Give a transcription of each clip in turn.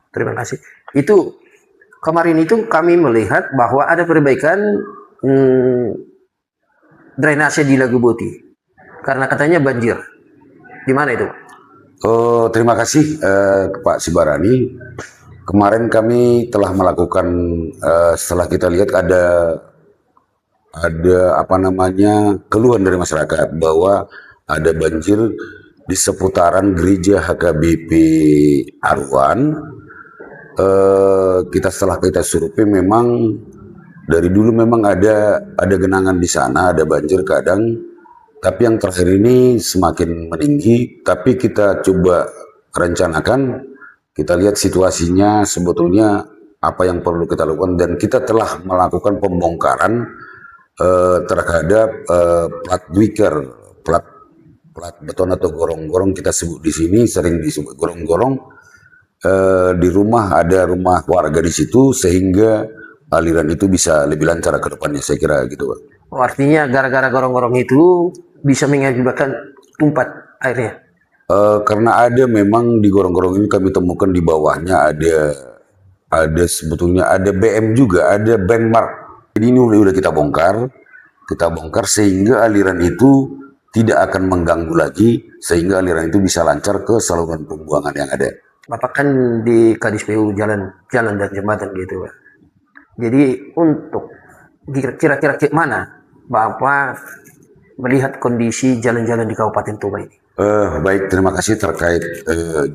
Terima kasih. Itu kemarin itu kami melihat bahwa ada perbaikan drainase di Lagu Boti karena katanya banjir. Di mana itu? Oh, terima kasih Pak Sibarani. Kemarin kami telah melakukan setelah kita lihat ada apa namanya keluhan dari masyarakat bahwa ada banjir di seputaran gereja HKBP Arwan. Setelah kita survei memang dari dulu memang ada genangan di sana, ada banjir kadang, tapi yang terakhir ini semakin meninggi. Tapi kita coba rencanakan, kita lihat situasinya sebetulnya apa yang perlu kita lakukan, dan kita telah melakukan pembongkaran terhadap plat wicker, plat beton atau gorong-gorong kita sebut di sini, sering disebut gorong-gorong. Di rumah ada rumah warga di situ sehingga aliran itu bisa lebih lancar ke depannya, saya kira gitu, Pak. Oh, artinya gara-gara gorong-gorong itu bisa mengakibatkan tumpah airnya. Karena ada memang di gorong-gorong ini kami temukan di bawahnya ada sebetulnya ada BM juga, ada benchmark. Jadi ini udah kita bongkar sehingga aliran itu tidak akan mengganggu lagi, sehingga aliran itu bisa lancar ke saluran pembuangan yang ada. Bapak kan di KDSPU jalan dan jembatan gitu, Pak. Jadi untuk kira-kira mana Bapak melihat kondisi jalan-jalan di Kabupaten Toba ini? Baik, terima kasih terkait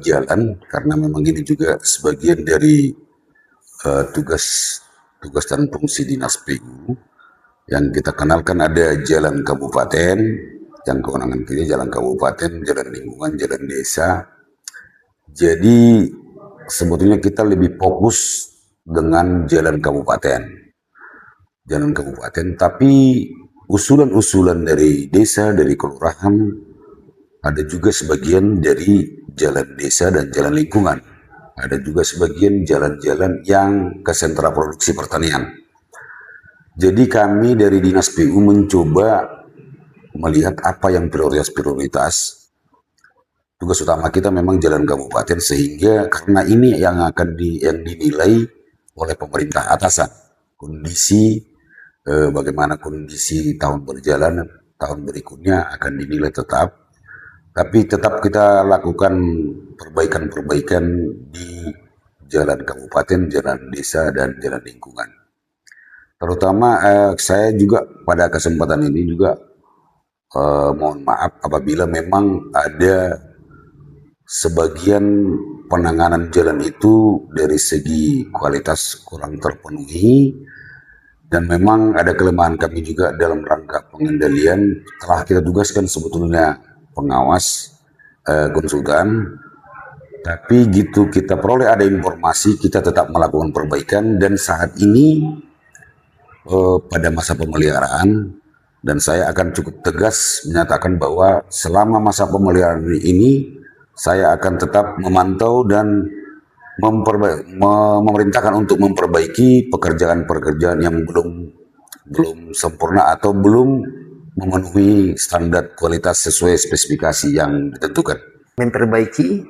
jalan, karena memang ini juga sebagian dari tugas dan fungsi Dinas PU. Yang kita kenalkan ada jalan kabupaten, yang kewenangan kita jalan kabupaten, jalan lingkungan, jalan desa. Jadi sebetulnya kita lebih fokus dengan jalan kabupaten, tapi usulan-usulan dari desa, dari kelurahan, ada juga sebagian dari jalan desa dan jalan lingkungan. Ada juga sebagian jalan-jalan yang ke sentra produksi pertanian. Jadi kami dari Dinas PU mencoba melihat apa yang prioritas. Tugas utama kita memang jalan kabupaten, sehingga karena ini yang akan yang dinilai oleh pemerintah atasan. Kondisi bagaimana kondisi tahun berjalan, tahun berikutnya akan dinilai tetap. Tapi tetap kita lakukan perbaikan di jalan kabupaten, jalan desa, dan jalan lingkungan. Terutama saya juga pada kesempatan ini juga mohon maaf apabila memang ada sebagian penanganan jalan itu dari segi kualitas kurang terpenuhi, dan memang ada kelemahan kami juga dalam rangka pengendalian. Telah kita tugaskan sebetulnya pengawas konsultan, tapi gitu kita peroleh ada informasi, kita tetap melakukan perbaikan. Dan saat ini pada masa pemeliharaan, dan saya akan cukup tegas menyatakan bahwa selama masa pemeliharaan ini saya akan tetap memantau dan memerintahkan untuk memperbaiki pekerjaan-pekerjaan yang belum sempurna atau belum memenuhi standar kualitas sesuai spesifikasi yang ditentukan. Memperbaiki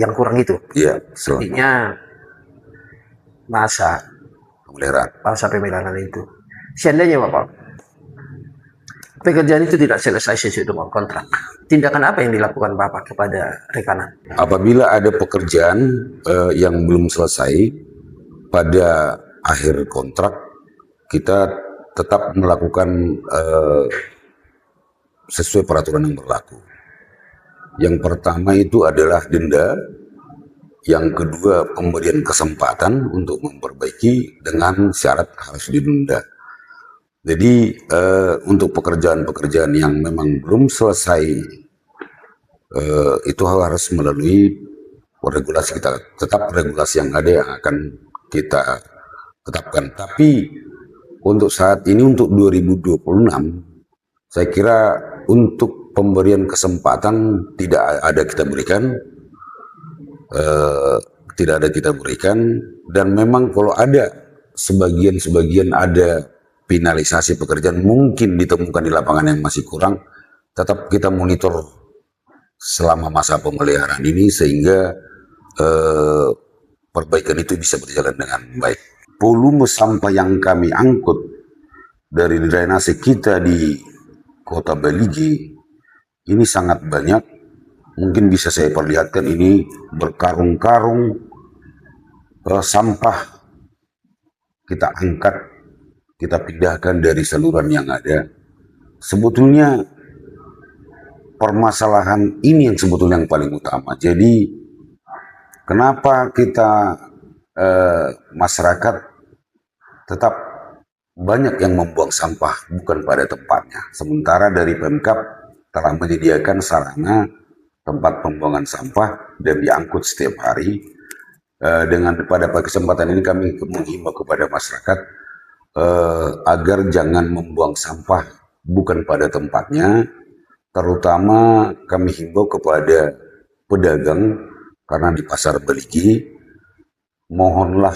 yang kurang itu. Iya, artinya masa pemeliharaan itu. Seandainya Bapak, pekerjaan itu tidak selesai sesuai dengan kontrak, tindakan apa yang dilakukan Bapak kepada rekanan? Apabila ada pekerjaan yang belum selesai pada akhir kontrak, kita tetap melakukan sesuai peraturan yang berlaku. Yang pertama itu adalah denda, yang kedua pemberian kesempatan untuk memperbaiki dengan syarat harus didenda. Jadi untuk pekerjaan-pekerjaan yang memang belum selesai itu harus melalui regulasi kita, tetap regulasi yang ada yang akan kita tetapkan. Tapi untuk saat ini, untuk 2026, saya kira untuk pemberian kesempatan tidak ada kita berikan, dan memang kalau ada sebagian ada finalisasi pekerjaan mungkin ditemukan di lapangan yang masih kurang, tetap kita monitor selama masa pemeliharaan ini, sehingga perbaikan itu bisa berjalan dengan baik. Volume sampah yang kami angkut dari drainase kita di Kota Baligi ini sangat banyak. Mungkin bisa saya perlihatkan, ini berkarung-karung sampah kita angkat, kita pindahkan dari saluran yang ada. Sebetulnya permasalahan ini yang sebetulnya yang paling utama. Jadi kenapa kita masyarakat tetap banyak yang membuang sampah bukan pada tempatnya. Sementara dari Pemkab telah menyediakan sarana tempat pembuangan sampah dan diangkut setiap hari. Dengan pada kesempatan ini kami menghimbau kepada masyarakat agar jangan membuang sampah bukan pada tempatnya. Terutama kami himbau kepada pedagang, karena di Pasar Baligi, mohonlah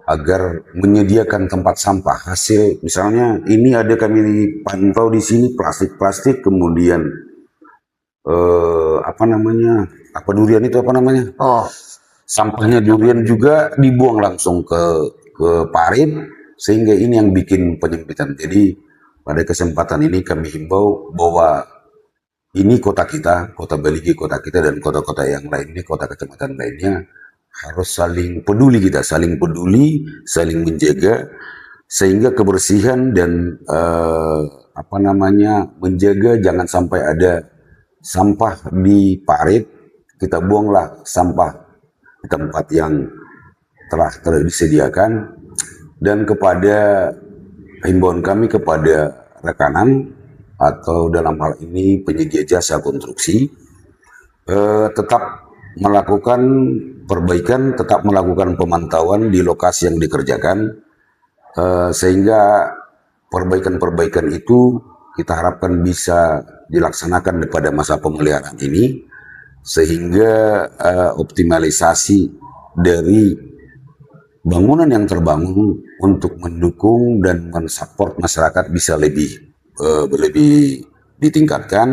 agar menyediakan tempat sampah hasil. Misalnya ini ada kami pantau di sini plastik-plastik, kemudian durian itu apa namanya? Oh, Sampahnya durian juga dibuang langsung ke parit, sehingga ini yang bikin penyempitan. Jadi pada kesempatan ini kami himbau bahwa ini kota kita, Kota Baligi, kota kita, dan kota-kota yang lainnya, kota kecamatan lainnya, harus saling peduli kita, saling peduli, saling menjaga, sehingga kebersihan dan menjaga jangan sampai ada sampah di parit, kita buanglah sampah di tempat yang telah disediakan. Dan kepada himbauan kami kepada rekanan atau dalam hal ini penyedia jasa konstruksi, tetap melakukan perbaikan, tetap melakukan pemantauan di lokasi yang dikerjakan, sehingga perbaikan-perbaikan itu kita harapkan bisa dilaksanakan pada masa pemeliharaan ini, sehingga optimalisasi dari bangunan yang terbangun untuk mendukung dan mensupport masyarakat bisa lebih ditingkatkan.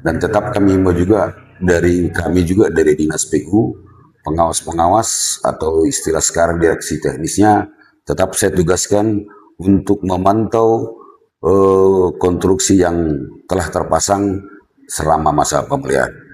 Dan tetap kami himbau juga dari Dinas PU, pengawas-pengawas atau istilah sekarang direksi teknisnya, tetap saya tugaskan untuk memantau konstruksi yang telah terpasang selama masa pemeliharaan.